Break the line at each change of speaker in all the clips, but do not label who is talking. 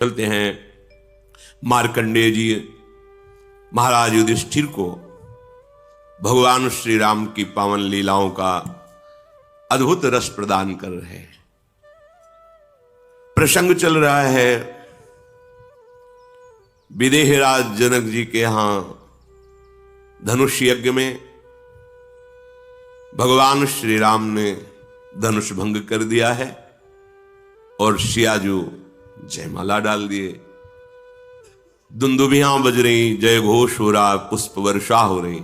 चलते हैं मार्कंडेय जी महाराज युधिष्ठिर को भगवान श्री राम की पावन लीलाओं का अद्भुत रस प्रदान कर रहे हैं। प्रसंग चल रहा है विदेहराज जनक जी के यहां धनुष यज्ञ में भगवान श्री राम ने धनुष भंग कर दिया है और सियाजू जयमाला डाल दिए। दुंदुभियां बज रही, जय घोष हो रहा, पुष्प वर्षा हो रही।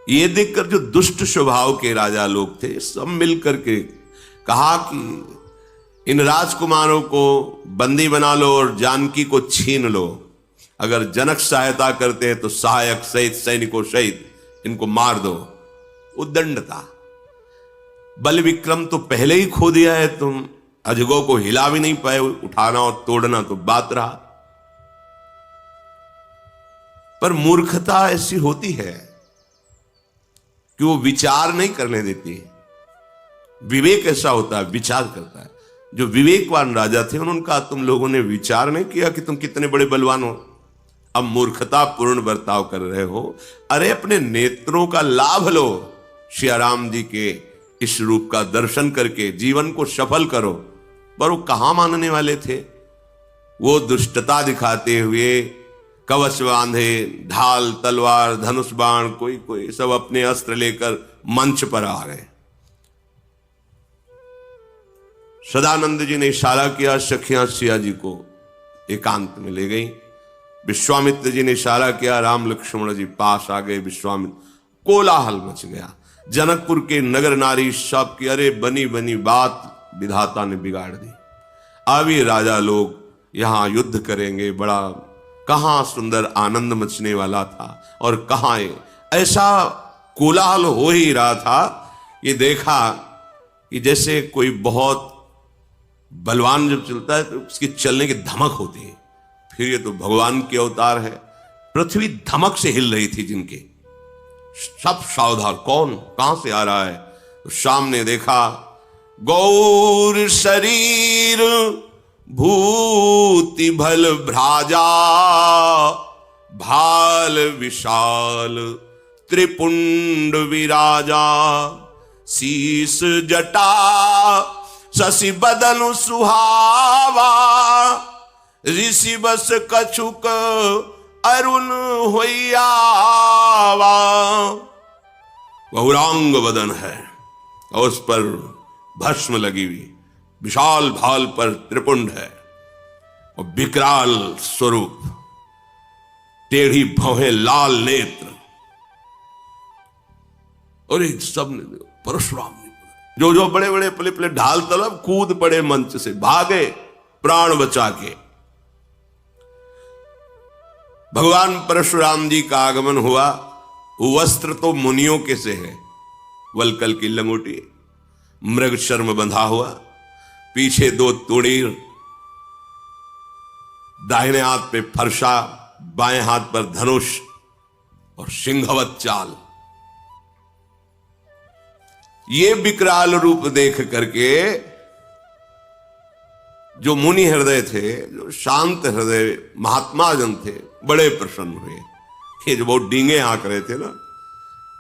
ये देखकर जो दुष्ट स्वभाव के राजा लोग थे सब मिलकर के कहा कि इन राजकुमारों को बंदी बना लो और जानकी को छीन लो। अगर जनक सहायता करते हैं तो सहायक सहित सैनिकों सहित इनको मार दो। उद्दंडता, बल विक्रम तो पहले ही खो दिया है, तुम अजगों को हिला भी नहीं पाए, उठाना और तोड़ना तो बात रहा। पर मूर्खता ऐसी होती है कि वो विचार नहीं करने देती। विवेक ऐसा होता है, विचार करता है। जो विवेकवान राजा थे उनका तुम लोगों ने विचार नहीं किया कि तुम कितने बड़े बलवान हो। अब मूर्खता पूर्ण बर्ताव कर रहे हो। अरे अपने नेत्रों का लाभ लो, सियाराम जी के इस रूप का दर्शन करके जीवन को सफल करो। पर वो कहां मानने वाले थे। वो दुष्टता दिखाते हुए कवच बांधे, ढाल तलवार धनुष बाण, कोई कोई सब अपने अस्त्र लेकर मंच पर आ गए। सदानंद जी ने इशारा किया, सखियां सिया जी को एकांत में ले गई। विश्वामित्र जी ने इशारा किया, राम लक्ष्मण जी पास आ गए। विश्वामित्र, कोलाहल मच गया। जनकपुर के नगर नारी सब की अरे बनी बनी बात विधाता ने बिगाड़ दी। अब ये राजा लोग यहां युद्ध करेंगे। बड़ा कहां सुंदर आनंद मचने वाला था और कहां ऐसा कोलाहल हो ही रहा था। ये देखा कि जैसे कोई बहुत बलवान जब चलता है तो उसके चलने की धमक होती है। फिर ये तो भगवान के अवतार है। पृथ्वी धमक से हिल रही थी जिनके, सब सावधान, कौन कहां से आ रहा है। तो सामने देखा गौर शरीर भूति भल भ्राजा, भाल विशाल त्रिपुंड विराजा, शीस जटा शशि बदन सुहावा, ऋषि बस कछुक अरुण होइयावा। बहुरांग बदन है और उस पर भस्म लगी हुई, विशाल भाल पर त्रिपुंड है और विकराल स्वरूप, टेढ़ी भौहें, लाल नेत्र। और एक सब ने परशुराम ने जो जो बड़े बड़े पले पले ढाल तलब कूद पड़े, मंच से भागे प्राण बचा के। भगवान परशुराम जी का आगमन हुआ। वस्त्र तो मुनियों के से है, वलकल की लंगोटी, मृग शर्म बंधा हुआ, पीछे दो तुड़ीर, दाहिने हाथ पे फरसा, बाएं हाथ पर धनुष और सिंहवत चाल। ये विकराल रूप देख करके जो मुनि हृदय थे, जो शांत हृदय महात्मा जन थे, बड़े प्रसन्न हुए। ये जो बहुत डींगे हाँक रहे थे ना,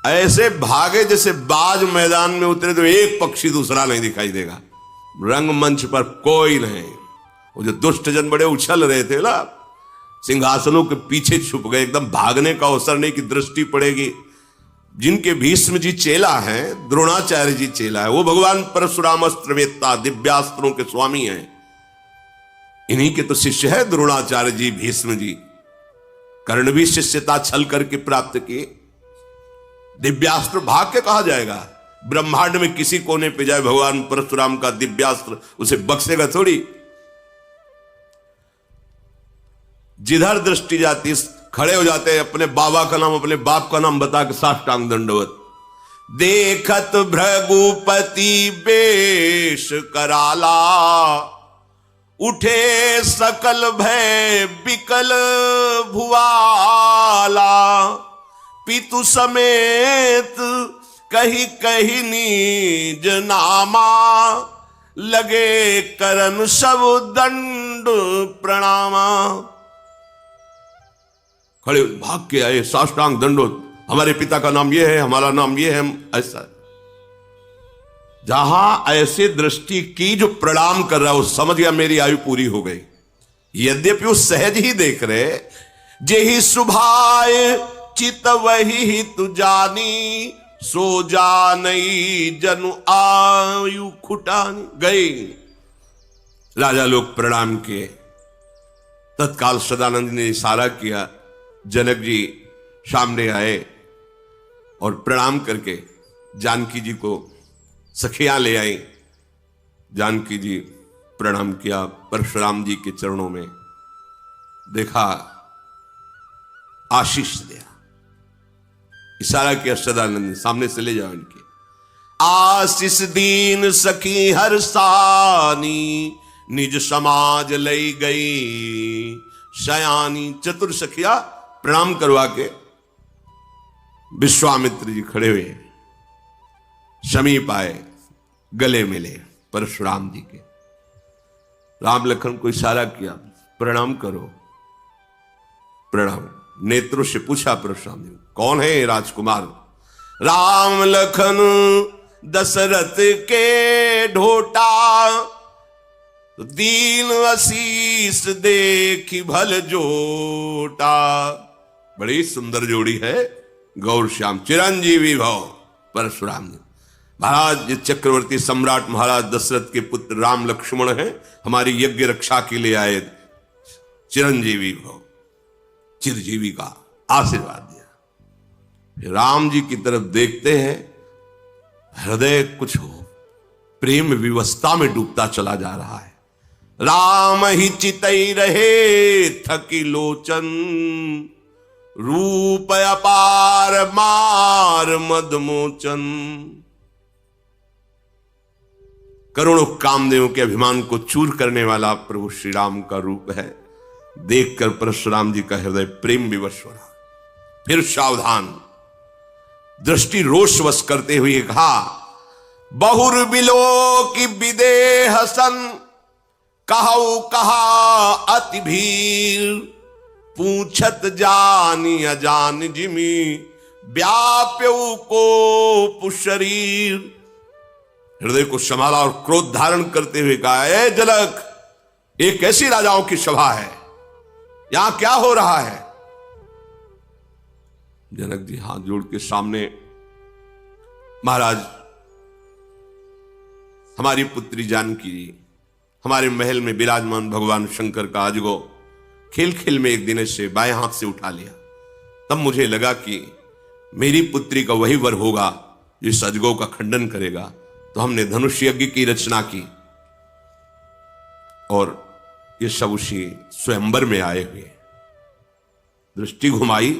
ऐसे भागे जैसे बाज मैदान में उतरे तो एक पक्षी दूसरा नहीं दिखाई देगा। रंगमंच पर कोई नहीं। वो जो दुष्ट जन बड़े उछल रहे थे ना, सिंहासनों के पीछे छुप गए। एकदम भागने का अवसर नहीं कि दृष्टि पड़ेगी। जिनके भीष्म जी चेला हैं, द्रोणाचार्य जी चेला है, वो भगवान परशुराम अस्त्रवेत्ता दिव्यास्त्रों के स्वामी हैं। इन्हीं के तो शिष्य है द्रोणाचार्य जी, भीष्म जी। कर्ण भी शिष्यता छल करके प्राप्त किए। दिव्यास्त्र भाग के कहा जाएगा। ब्रह्मांड में किसी कोने पे जाए भगवान परशुराम का दिव्यास्त्र उसे बख्शेगा थोड़ी। जिधर दृष्टि जाती खड़े हो जाते हैं, अपने बाबा का नाम, अपने बाप का नाम बता के साष्टांग दंडवत। देखत भृगुपति बेश कराला, उठे सकल भय बिकल भुआला, पितु समेत कही कही नीज नामा, लगे करन सब दंड प्रणामा। खड़े भाग के आए, साष्टांग दंडोत, हमारे पिता का नाम ये है, हमारा नाम ये है, ऐसा। जहां ऐसे दृष्टि की जो प्रणाम कर रहा है, वो समझ गया मेरी आयु पूरी हो गई। यद्यपि वो सहज ही देख रहे, जेहि सुभाय चित वही तु जानी, सो जानई जनु आयु खुटानी। गई राजा लोग प्रणाम किए। तत्काल सदानंद ने इशारा किया, जनक जी सामने आए और प्रणाम करके जानकी जी को सखियां ले आई। जानकी जी प्रणाम किया परशुराम जी के चरणों में, देखा, आशीष दिया, इशारा किया सदानंद ने, सामने से ले जाओ इनके। आशीष दीन सखी हर सानी, निज समाज लई गई शयानी। चतुर सखिया प्रणाम करवा के विश्वामित्र जी खड़े हुए, समीप आए, गले मिले परशुराम जी के। राम लखन को इशारा किया, प्रणाम करो। प्रणाम। नेत्रों से पूछा परशुराम जी, कौन है राजकुमार? राम लखन दशरथ के ढोटा, दीन आशीष देखी भल जोटा। बड़ी सुंदर जोड़ी है, गौर श्याम, चिरंजीवी भव। परशुराम जी, महाराज ये चक्रवर्ती सम्राट महाराज दशरथ के पुत्र राम लक्ष्मण हैं, हमारी यज्ञ रक्षा के लिए आए, चिरंजीवी भव, चिरजीवी का आशीर्वाद दिया। फिर राम जी की तरफ देखते हैं, हृदय कुछ हो प्रेम विवस्था में डूबता चला जा रहा है। राम ही चितई रहे थकी लोचन, रूप अपार मार मदमोचन। करोड़ों कामदेवों के अभिमान को चूर करने वाला प्रभु श्री राम का रूप है। देखकर परशुराम जी का हृदय प्रेम विवश हो रहा। फिर सावधान, दृष्टि रोषवश करते हुए कहा, बहुर बिलो की विदे हसन, कहु कहा अति भीर, पूछत जानी अजान जिमी, व्याप्यऊ को पुशरीर। हृदय को संभाला और क्रोध धारण करते हुए कहा, ए जनक, ये कैसी राजाओं की सभा है, यहां क्या हो रहा है? जनक जी हाथ जोड़ के सामने, महाराज हमारी पुत्री जानकी जी हमारे महल में विराजमान भगवान शंकर का अजगो खेल खेल में एक दिन से बाएं हाथ से उठा लिया। तब मुझे लगा कि मेरी पुत्री का वही वर होगा जो इस अजगो का खंडन करेगा। तो हमने धनुष यज्ञ की रचना की और ये सब उसी स्वयंवर में आए हुए। दृष्टि घुमाई,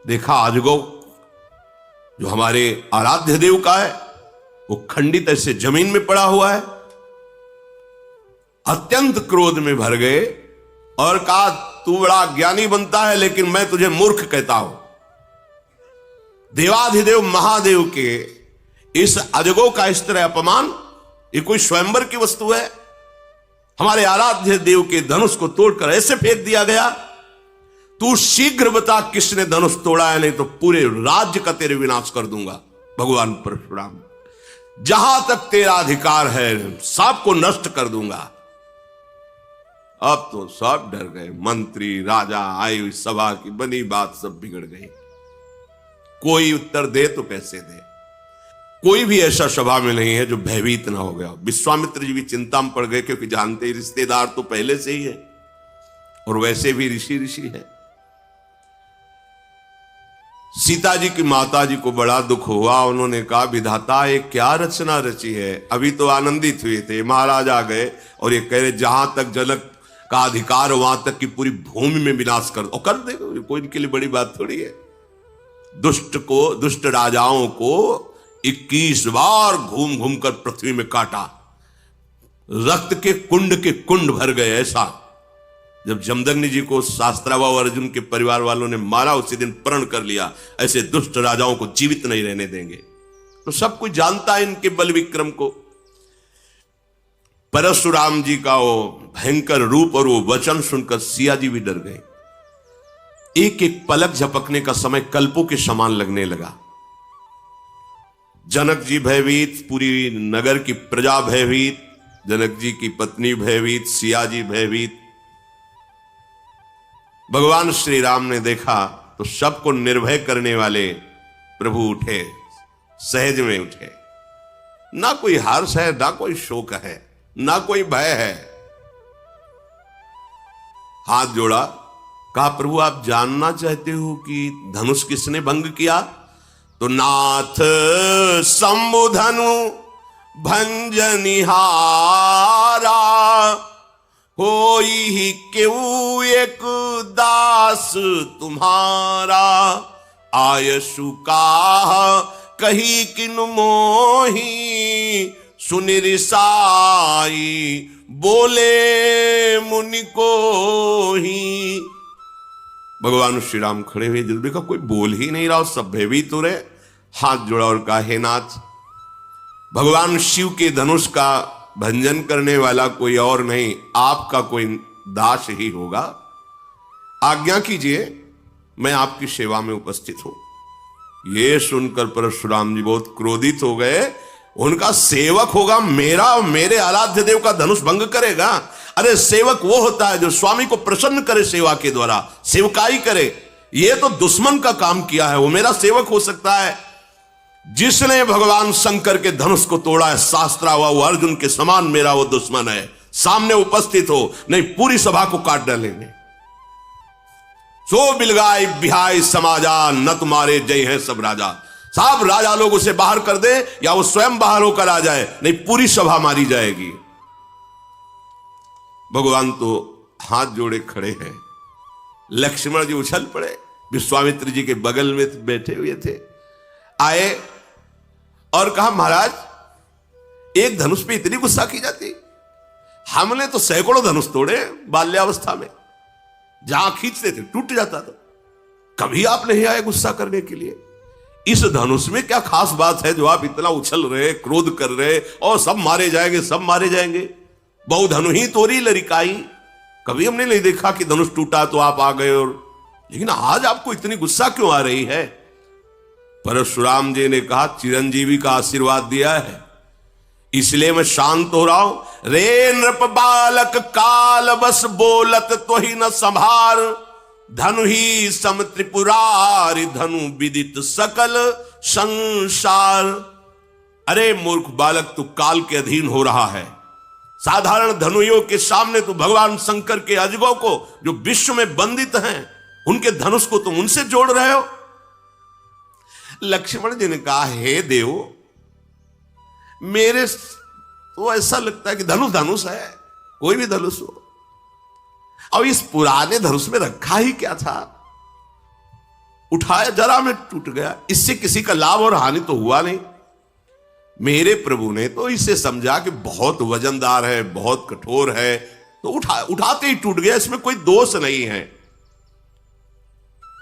देखा अजगो जो हमारे आराध्य देव का है वो खंडित ऐसे जमीन में पड़ा हुआ है। अत्यंत क्रोध में भर गए और कहा, तू बड़ा ज्ञानी बनता है लेकिन मैं तुझे मूर्ख कहता हूं। देवाधिदेव महादेव के इस अजगो का इस तरह अपमान, ये कोई स्वयंवर की वस्तु है? हमारे आराध्य देव के धनुष को तोड़कर ऐसे फेंक दिया गया। तू शीघ्र बता किसने धनुष तोड़ा है, नहीं तो पूरे राज्य का तेरे विनाश कर दूंगा। भगवान परशुराम, जहां तक तेरा अधिकार है सबको नष्ट कर दूंगा। अब तो सब डर गए, मंत्री राजा आई हुई सभा की बनी बात सब बिगड़ गई। कोई उत्तर दे तो कैसे दे? कोई भी ऐसा सभा में नहीं है जो भयभीत ना हो गया। विश्वामित्र जी भी चिंता में पड़ गए, क्योंकि जानते ही रिश्तेदार तो पहले से ही है और वैसे भी ऋषि है। सीता जी की माता जी को बड़ा दुख हुआ। उन्होंने कहा, विधाता ये क्या रचना रची है? अभी तो आनंदित हुए थे, महाराज आ गए और ये कह रहे जहां तक जनक का अधिकार वहां तक की पूरी भूमि में विनाश कर दो। कर देगा, कोई इनके लिए बड़ी बात थोड़ी है। दुष्ट राजाओं को 21 बार घूम घूम कर पृथ्वी में काटा, रक्त के कुंड भर गए। ऐसा जब जमदग्नि जी को शास्त्राभाव अर्जुन के परिवार वालों ने मारा, उसी दिन प्रण कर लिया ऐसे दुष्ट राजाओं को जीवित नहीं रहने देंगे। तो सब कुछ जानता है इनके बल विक्रम को। परशुराम जी का वो भयंकर रूप और वो वचन सुनकर सिया जी भी डर गए। एक एक पलक झपकने का समय कल्पों के समान लगने लगा। जनक जी भयभीत, पूरी नगर की प्रजा भयभीत, जनक जी की पत्नी भयभीत, सिया जी भयभीत। भगवान श्री राम ने देखा तो सबको निर्भय करने वाले प्रभु उठे, सहज में उठे। ना कोई हर्ष है, ना कोई शोक है, ना कोई भय है। हाथ जोड़ा, कहा प्रभु आप जानना चाहते हो कि धनुष किसने भंग किया? तो नाथ शंभु धनु भंजनिहारा, होई ही क्यों एक दास तुम्हारा, आयसु का कही किनु मोही, सुनि साई बोले मुनि को ही। भगवान श्री राम खड़े हुए, जब देखा कोई बोल ही नहीं रहा, सब भयभीत हो रहे। हाथ जोड़ा और कहा हे नाथ, भगवान शिव के धनुष का भंजन करने वाला कोई और नहीं, आपका कोई दास ही होगा। आज्ञा कीजिए, मैं आपकी सेवा में उपस्थित हूं। ये सुनकर परशुराम जी बहुत क्रोधित हो गए। उनका सेवक होगा मेरा और मेरे आराध्य देव का धनुष भंग करेगा? अरे सेवक वो होता है जो स्वामी को प्रसन्न करे, सेवा के द्वारा सेवकाई करे। ये तो दुश्मन का काम किया है, वो मेरा सेवक हो सकता है? जिसने भगवान शंकर के धनुष को तोड़ा है, शास्त्रा हुआ, वो अर्जुन के समान मेरा वो दुश्मन है। सामने उपस्थित हो, नहीं पूरी सभा को काट डालेंगे। सो बिलगाई बिहाई समाजा, न तुम्हारे जय है सब राजा। साहब राजा लोग उसे बाहर कर दे या वो स्वयं बाहर होकर आ जाए, नहीं पूरी सभा मारी जाएगी। भगवान तो हाथ जोड़े खड़े हैं। लक्ष्मण जी उछल पड़े, विश्वामित्र जी के बगल में बैठे हुए थे, आए और कहा महाराज एक धनुष पे इतनी गुस्सा की जाती? हमने तो सैकड़ों धनुष तोड़े बाल्यावस्था में, जहां खींचते थे टूट जाता था। कभी आप नहीं आए गुस्सा करने के लिए? इस धनुष में क्या खास बात है जो आप इतना उछल रहे, क्रोध कर रहे, और सब मारे जाएंगे, सब मारे जाएंगे? बहु धनु ही तोरी लरिकाई। कभी हमने नहीं देखा कि धनुष टूटा तो आप आ गए, और लेकिन आज आपको इतनी गुस्सा क्यों आ रही है? परशुराम जी ने कहा चिरंजीवी का आशीर्वाद दिया है, इसलिए मैं शांत हो रहा हूं। रे नृप बालक काल बस बोलत तो ही न संभार, धनु ही सम त्रिपुरारि धनु विदित सकल संसार। अरे मूर्ख बालक, तू काल के अधीन हो रहा है। साधारण धनुयों के सामने तू भगवान शंकर के अजगों को, जो विश्व में बंदित हैं, उनके धनुष को तुम उनसे जोड़ रहे हो। लक्ष्मण जी ने कहा हे देव, मेरे तो ऐसा लगता है कि धनुष धनुष है, कोई भी धनुष हो। अब इस पुराने धनुष में रखा ही क्या था? उठाया जरा में टूट गया, इससे किसी का लाभ और हानि तो हुआ नहीं। मेरे प्रभु ने तो इसे समझा कि बहुत वजनदार है, बहुत कठोर है, तो उठाते ही टूट गया, इसमें कोई दोष नहीं है।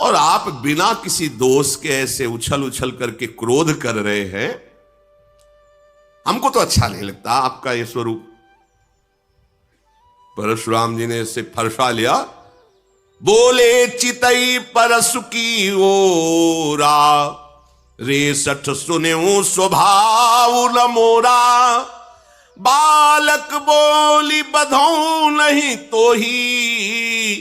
और आप बिना किसी दोष के ऐसे उछल उछल करके क्रोध कर रहे हैं, हमको तो अच्छा नहीं लगता आपका ये स्वरूप। परशुराम जी ने इसे फरसा लिया, बोले चितई परसु की ओरा, रे सठ सुने स्वभाव न मोरा, बालक बोली बधौ नहीं तो ही,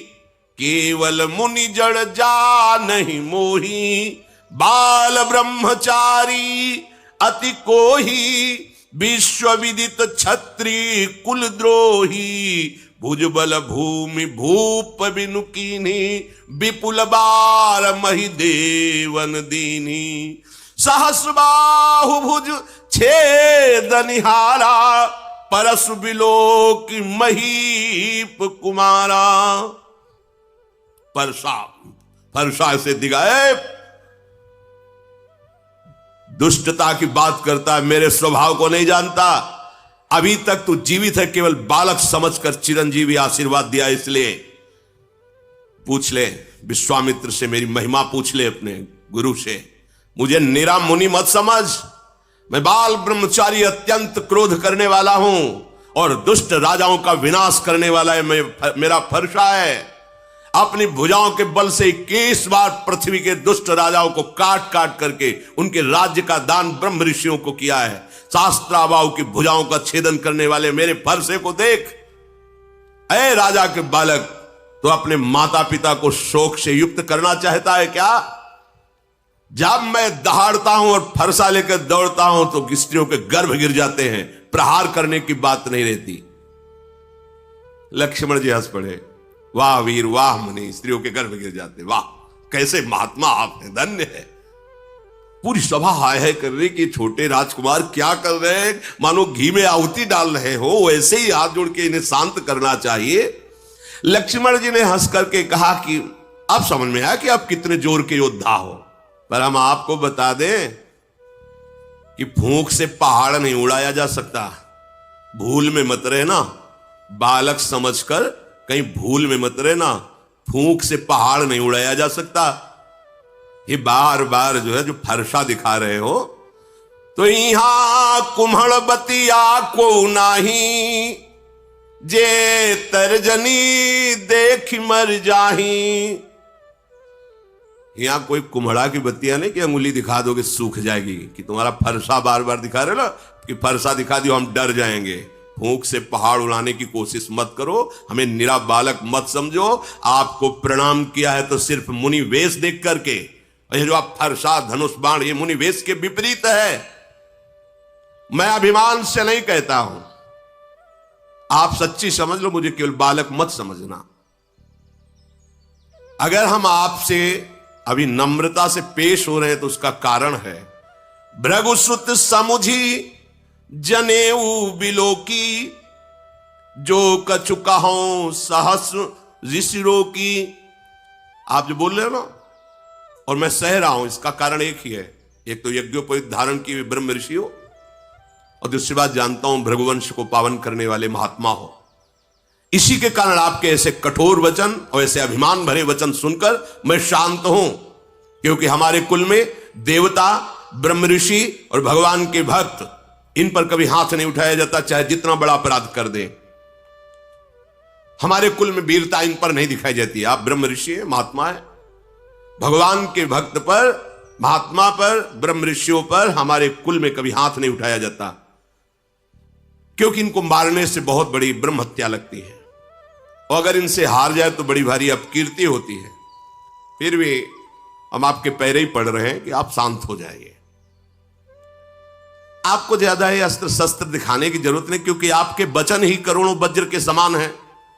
केवल मुनि जड़ जा नहीं मोही, बाल ब्रह्मचारी अति कोही, विश्व विदित क्षत्रि कुल द्रोही, भुजबल भूमि भूप बिनु कीन्ही, विपुल बार मही देवन दीनी, सहस्र बाहु भुज छेद निहारा, परसु बिलोक महीप कुमारा। परसा से दिगाए, दुष्टता की बात करता है, मेरे स्वभाव को नहीं जानता। अभी तक तू जीवित है केवल बालक समझकर चिरंजीवी आशीर्वाद दिया, इसलिए पूछ ले विश्वामित्र से, मेरी महिमा पूछ ले अपने गुरु से। मुझे निरा मुनि मत समझ, मैं बाल ब्रह्मचारी अत्यंत क्रोध करने वाला हूं, और दुष्ट राजाओं का विनाश करने वाला है मेरा फरसा है। अपनी भुजाओं के बल से 21 बार पृथ्वी के दुष्ट राजाओं को काट काट करके उनके राज्य का दान ब्रह्म ऋषियों को किया है। शास्त्राबाहु की भुजाओं का छेदन करने वाले मेरे फरसे को देख। ऐ राजा के बालक, तो अपने माता पिता को शोक से युक्त करना चाहता है क्या? जब मैं दहाड़ता हूं और फरसा लेकर दौड़ता हूं तो स्त्रियों के गर्भ गिर जाते हैं, प्रहार करने की बात नहीं रहती। लक्ष्मण जी हंस पड़े, वाह वीर वाह मुनि, स्त्रियों के गर्भ गिर जाते, वाह कैसे महात्मा आप हैं, धन्य है। पूरी सभा हाय है कर रही कि छोटे राजकुमार क्या कर रहे हैं, मानो घी में आहुति डाल रहे हो, वैसे ही हाथ जोड़ के इन्हें शांत करना चाहिए। लक्ष्मण जी ने हंस करके कहा कि अब समझ में आया कि आप कितने जोर के योद्धा हो, पर हम आपको बता दें कि फूंक से पहाड़ नहीं उड़ाया जा सकता। भूल में मत रहना, बालक समझकर कहीं भूल में मत रहना, फूंक से पहाड़ नहीं उड़ाया जा सकता। ये बार बार जो है जो फरसा दिखा रहे हो, तो यहां कुम्हड़ बतिया को नाही, जे तरजनी देख मर जाही। यहां कोई कुम्हड़ा की बत्तियां नहीं कि अंगुली दिखा दोगे सूख जाएगी, कि तुम्हारा फरसा बार बार दिखा रहे ना कि फरसा दिखा दियो हम डर जाएंगे। फूंक से पहाड़ उड़ाने की कोशिश मत करो, हमें निरा बालक मत समझो। आपको प्रणाम किया है तो सिर्फ मुनि वेश देख करके, ये जो आप फरसा धनुष बाण ये मुनि वेश के विपरीत है। मैं अभिमान से नहीं कहता हूं, आप सच्ची समझ लो, मुझे केवल बालक मत समझना। अगर हम आपसे अभी नम्रता से पेश हो रहे हैं तो उसका कारण है, भृगुसुत समुझी जनेऊ बिलोकी, जो कछु कहो सहस्र ऋषिरों की। आप जो बोल रहे हो ना, और मैं सह रहा हूं, इसका कारण एक ही है। एक तो यज्ञोपवीत धारण किए ब्रह्म ऋषि हो, और दूसरी बात जानता हूं भृगुवंश को पावन करने वाले महात्मा हो। इसी के कारण आपके ऐसे कठोर वचन और ऐसे अभिमान भरे वचन सुनकर मैं शांत हूं, क्योंकि हमारे कुल में देवता, ब्रह्म ऋषि और भगवान के भक्त, इन पर कभी हाथ नहीं उठाया जाता, चाहे जितना बड़ा अपराध कर दे। हमारे कुल में वीरता इन पर नहीं दिखाई जाती। आप ब्रह्म ऋषि है, महात्मा है, भगवान के भक्त पर, महात्मा पर, ब्रह्म ऋषियों पर हमारे कुल में कभी हाथ नहीं उठाया जाता, क्योंकि इनको मारने से बहुत बड़ी ब्रह्म हत्या लगती है, और अगर इनसे हार जाए तो बड़ी भारी अपकीर्ति होती है। फिर भी हम आपके पैरे ही पड़ रहे हैं कि आप शांत हो जाइए। आपको ज्यादा ही अस्त्र शस्त्र दिखाने की जरूरत नहीं, क्योंकि आपके वचन ही करोड़ों वज्र के समान हैं,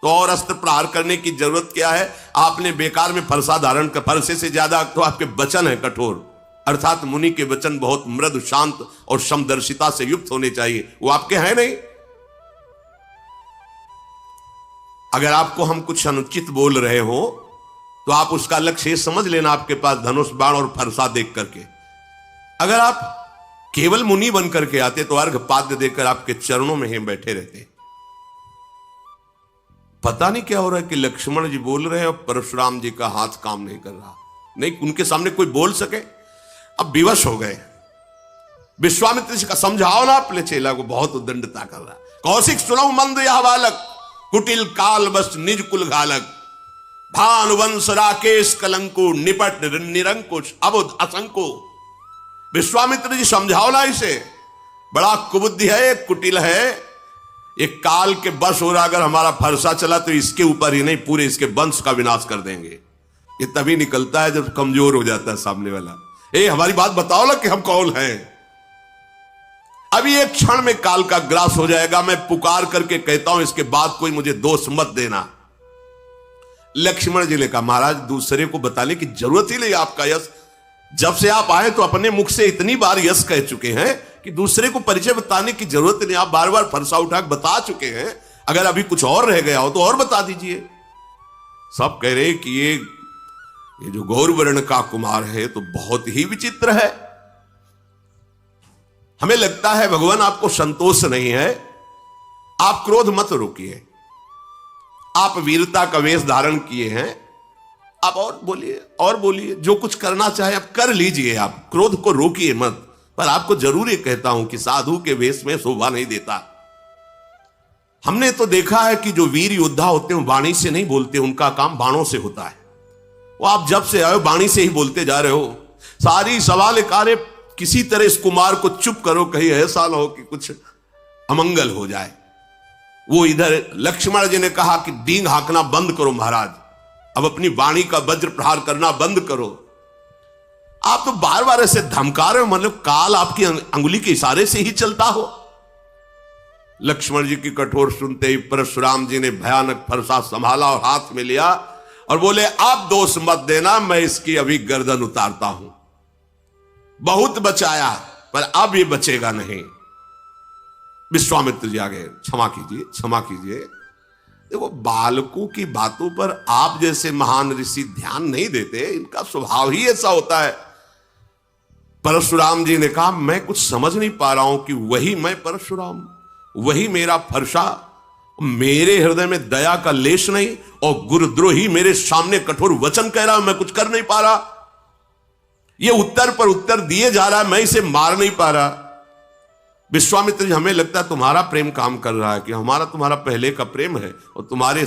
तो और अस्त्र प्रहार करने की जरूरत क्या है? आपने बेकार में फरसा धारण कर, फरसे से ज्यादा तो आपके वचन है कठोर, अर्थात मुनि के वचन बहुत मृदु, शांत और समदर्शिता से युक्त होने चाहिए, वो आपके हैं नहीं। अगर आपको हम कुछ अनुचित बोल रहे हो तो आप उसका लक्ष्य समझ लेना, आपके पास धनुष बाण और फरसा देख करके। अगर आप केवल मुनि बन करके आते तो अर्घ पाद्य देकर आपके चरणों में ही बैठे रहते। पता नहीं क्या हो रहा है कि लक्ष्मण जी बोल रहे हैं और परशुराम जी का हाथ काम नहीं कर रहा, नहीं उनके सामने कोई बोल सके। अब विवश हो गए। विश्वामित्र जी का समझाओ ना अपने चेला को, बहुत उद्दंडता कर रहा। कौशिक सुनौ मंद यह बालक, कुटिल काल बस निज कुल घालक, भानुवंश राकेश कलंको, निपट निरंकुश अबुध असंको। विश्वामित्र जी समझाओ ना इसे, बड़ा कुबुद्धि है, कुटिल है, एक काल के बस हो रहा। अगर हमारा फरसा चला तो इसके ऊपर ही नहीं पूरे इसके वंश का विनाश कर देंगे। ये तभी निकलता है जब कमजोर हो जाता है सामने वाला। हमारी बात बताओ ना कि हम कौन हैं। अभी एक क्षण में काल का ग्रास हो जाएगा। मैं पुकार करके कहता हूं इसके बाद कोई मुझे दोष मत देना। लक्ष्मण जी ने कहा, महाराज दूसरे को बताने की जरूरत ही नहीं। आपका यश, जब से आप आए तो अपने मुख से इतनी बार यश कह चुके हैं कि दूसरे को परिचय बताने की जरूरत नहीं। आप बार बार फरसा उठा बता चुके हैं। अगर अभी कुछ और रह गया हो तो और बता दीजिए। सब कह रहे कि ये जो गौर वर्ण का कुमार है तो बहुत ही विचित्र है। हमें लगता है भगवान आपको संतोष नहीं है। आप क्रोध मत रोकिए। आप वीरता का वेश धारण किए हैं, आप और बोलिए, और बोलिए, जो कुछ करना चाहे आप कर लीजिए। आप क्रोध को रोकिए मत। पर आपको जरूर ये कहता हूं कि साधु के वेश में शोभा नहीं देता। हमने तो देखा है कि जो वीर योद्धा होते हैं वाणी से नहीं बोलते, उनका काम बाणों से होता है। वो आप जब से आए हो वाणी से ही बोलते जा रहे हो। सारी सवाल कार्य किसी तरह इस कुमार को चुप करो, कहीं ऐसा ना हो कि कुछ अमंगल हो जाए। वो इधर लक्ष्मण जी ने कहा कि डींग हाँकना बंद करो महाराज, अब अपनी वाणी का वज्र प्रहार करना बंद करो। आप तो बार बार ऐसे धमका रहे हो, मतलब काल आपकी अंगुली के इशारे से ही चलता हो। लक्ष्मण जी की कठोर सुनते ही परशुराम जी ने भयानक फरसा संभाला और हाथ में लिया और बोले, आप दोष मत देना, मैं इसकी अभी गर्दन उतारता हूं। बहुत बचाया पर अब ये बचेगा नहीं। विश्वामित्र जी आ गए, क्षमा कीजिए क्षमा कीजिए। देखो, बालकों की बातों पर आप जैसे महान ऋषि ध्यान नहीं देते, इनका स्वभाव ही ऐसा होता है। परशुराम जी ने कहा, मैं कुछ समझ नहीं पा रहा हूं कि वही मैं परशुराम, वही मेरा फरसा, मेरे हृदय में दया का लेश नहीं और गुरुद्रोही मेरे सामने कठोर वचन कह रहा, मैं कुछ कर नहीं पा रहा। ये उत्तर पर उत्तर दिए जा रहा है, मैं इसे मार नहीं पा रहा। विश्वामित्र जी, हमें लगता है तुम्हारा प्रेम काम कर रहा है, कि हमारा तुम्हारा पहले का प्रेम है और तुम्हारे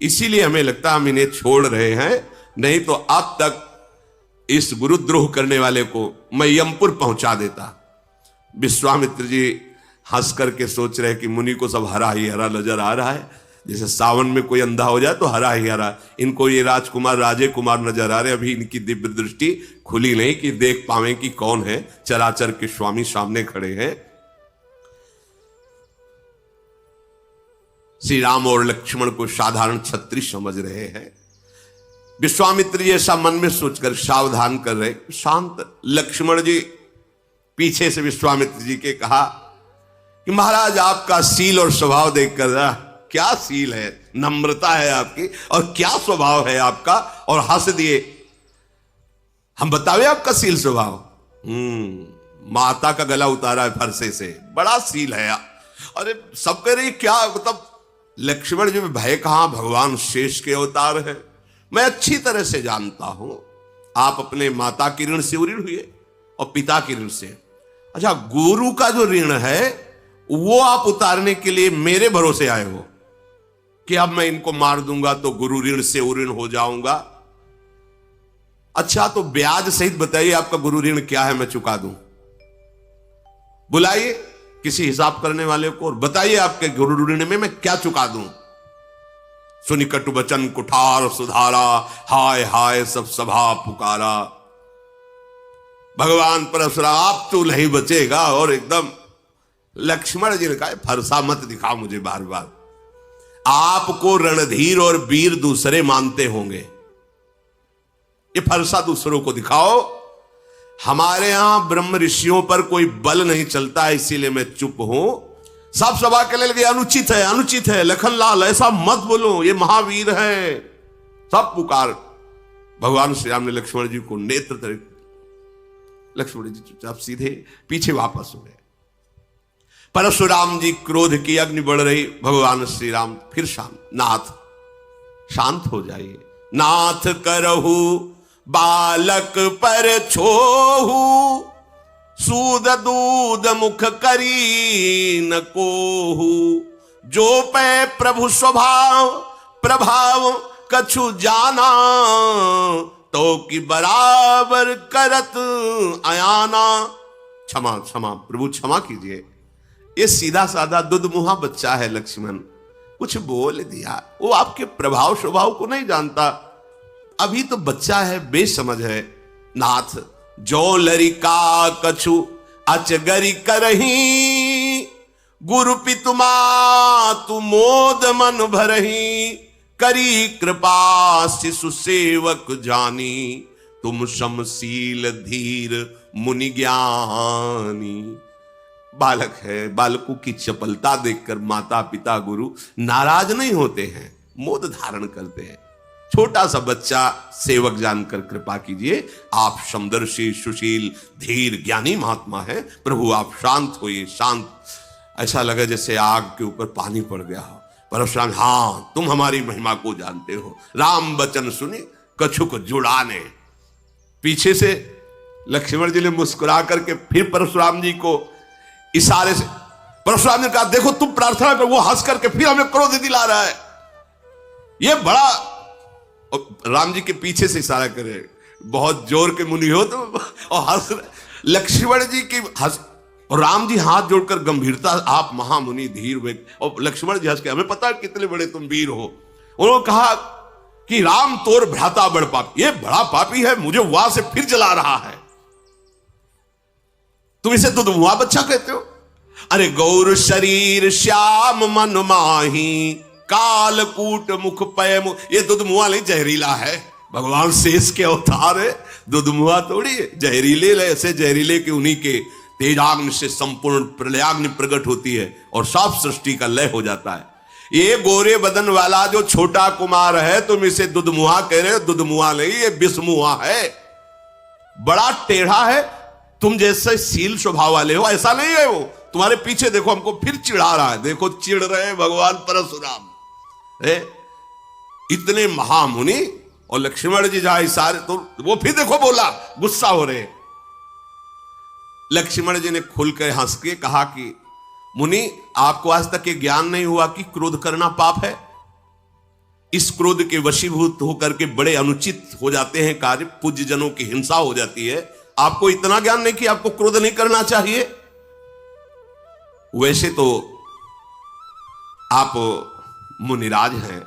इसीलिए हमें लगता है हम इन्हें छोड़ रहे हैं, नहीं तो अब तक इस गुरुद्रोह करने वाले को मैं यमपुर पहुंचा देता। विश्वामित्र जी हंस करके सोच रहे कि मुनि को सब हरा ही हरा नजर आ रहा है, जैसे सावन में कोई अंधा हो जाए तो हरा ही हरा। इनको ये राजकुमार राजे कुमार नजर आ रहे, अभी इनकी दिव्य दृष्टि खुली नहीं कि देख पावे कि कौन है, चराचर के स्वामी सामने खड़े हैं। श्री राम और लक्ष्मण को साधारण क्षत्रिय समझ रहे हैं। विश्वामित्र जी ऐसा मन में सोचकर सावधान कर रहे, शांत। लक्ष्मण जी पीछे से विश्वामित्र जी के कहा कि महाराज, आपका सील और स्वभाव देखकर, क्या सील है, नम्रता है आपकी और क्या स्वभाव है आपका, और हंस दिए। हम बतावे आपका सील स्वभाव? माता का गला उतारा है फरसे से, बड़ा सील है। अरे सब कह रही क्या, मतलब लक्ष्मण जी में भय कहां, भगवान शेष के अवतार है। मैं अच्छी तरह से जानता हूं, आप अपने माता की ऋण से ऋण हुए और पिता की ऋण से। अच्छा, गुरु का जो ऋण है वो आप उतारने के लिए मेरे भरोसे आए हो कि अब मैं इनको मार दूंगा तो गुरु ऋण से ऋण हो जाऊंगा। अच्छा, तो ब्याज सहित बताइए आपका गुरु ऋण क्या है, मैं चुका दूं। बुलाइए किसी हिसाब करने वाले को और बताइए आपके गुरु ऋण में मैं क्या चुका दूं। सुनि कटु बचन कुठार सुधारा, हाय हाय सब सभा पुकारा। भगवान परशुराम, आप तो नहीं बचेगा। और एकदम लक्ष्मण जी ने कहा, फरसा मत दिखा मुझे बार बार। आपको रणधीर और वीर दूसरे मानते होंगे, ये फरसा दूसरों को दिखाओ। हमारे यहां ब्रह्म ऋषियों पर कोई बल नहीं चलता है, इसीलिए मैं चुप हूं। सब सभा के लिए लगे, अनुचित है अनुचित है, लखनलाल ऐसा मत बोलो, ये महावीर है। सब पुकार। भगवान श्री राम ने लक्ष्मण जी को नेत्र तरह, लक्ष्मण जी चुपचाप सीधे पीछे वापस हो गए। परशुराम जी क्रोध की अग्नि बढ़ रही। भगवान श्री राम फिर शांत, नाथ शांत हो जाइए, नाथ करहु बालक पर छोहू, सूद दूध मुख करी न कोहू, जो पै प्रभु स्वभाव प्रभाव कछु जाना, तो कि बराबर करत अयाना। क्षमा क्षमा प्रभु, क्षमा कीजिए। ये सीधा साधा दुधमुहा बच्चा है लक्ष्मण, कुछ बोल दिया, वो आपके प्रभाव स्वभाव को नहीं जानता, अभी तो बच्चा है, बेसमझ है। नाथ जो लरिका कछु अचगरी करही, गुरु पितुमा तु मोद मन भरही, करी कृपा शिशु सेवक जानी, तुम समशील धीर मुनि ज्ञानी। बालक है, बालकों की चपलता देखकर माता पिता गुरु नाराज नहीं होते हैं, मोद धारण करते हैं। छोटा सा बच्चा सेवक जानकर कृपा कीजिए, आप समदर्शी सुशील धीर ज्ञानी महात्मा है, प्रभु आप शांत होइए, शांत। ऐसा लगा जैसे आग के ऊपर पानी पड़ गया हो। परशुराम, हाँ तुम हमारी महिमा को जानते हो, राम वचन सुने कछुक जुड़ाने। पीछे से लक्ष्मण जी ने मुस्कुरा करके फिर परशुराम जी को इशारे से, परशुराम ने कहा देखो तुम प्रार्थना करो, वो हंस करके फिर हमें क्रोध दिला रहा है। ये बड़ा, राम जी के पीछे से इशारा करे, बहुत जोर के मुनि हो तो, और हंस लक्ष्मण जी की हंस, और राम जी हाथ जोड़कर गंभीरता, आप महामुनि धीर हुए, और लक्ष्मण जी हंस के, हमें पता है कितने बड़े तुम वीर हो। उन्होंने कहा कि राम तोर भ्राता बड़ पापी, ये बड़ा पापी है, मुझे वहां से फिर जला रहा है, तुम इसे दुधमुआ बच्चा कहते हो। अरे गौर शरीर श्याम मन माही, कालकूट मुख पय मुख, ये दुधमुआ नहीं जहरीला है, भगवान शेष के अवतार है, दुधमुआ थोड़ी है। जहरीले ऐसे जहरीले कि उन्हीं के तेजाग्नि से संपूर्ण प्रलयाग्नि प्रकट होती है और सब सृष्टि का लय हो जाता है। ये गोरे बदन वाला जो छोटा कुमार है, तुम इसे दुधमुआ कह रहे हो, दुधमुआ नहीं, ये विषमुआ है, बड़ा टेढ़ा है, तुम जैसे सील स्वभाव वाले हो ऐसा नहीं है वो। तुम्हारे पीछे देखो, हमको फिर चिढ़ा रहा है, देखो चिढ़ रहे हैं भगवान परशुराम, इतने महामुनि, और लक्ष्मण जी जाए सारे, तो वो फिर देखो बोला, गुस्सा हो रहे। लक्ष्मण जी ने खुलकर हंस के कहा कि मुनि, आपको आज तक ये ज्ञान नहीं हुआ कि क्रोध करना पाप है? इस क्रोध के वशीभूत होकर के बड़े अनुचित हो जाते हैं कार्य, पूज्य जनों की हिंसा हो जाती है। आपको इतना ज्ञान नहीं कि आपको क्रोध नहीं करना चाहिए? वैसे तो आप मुनिराज हैं,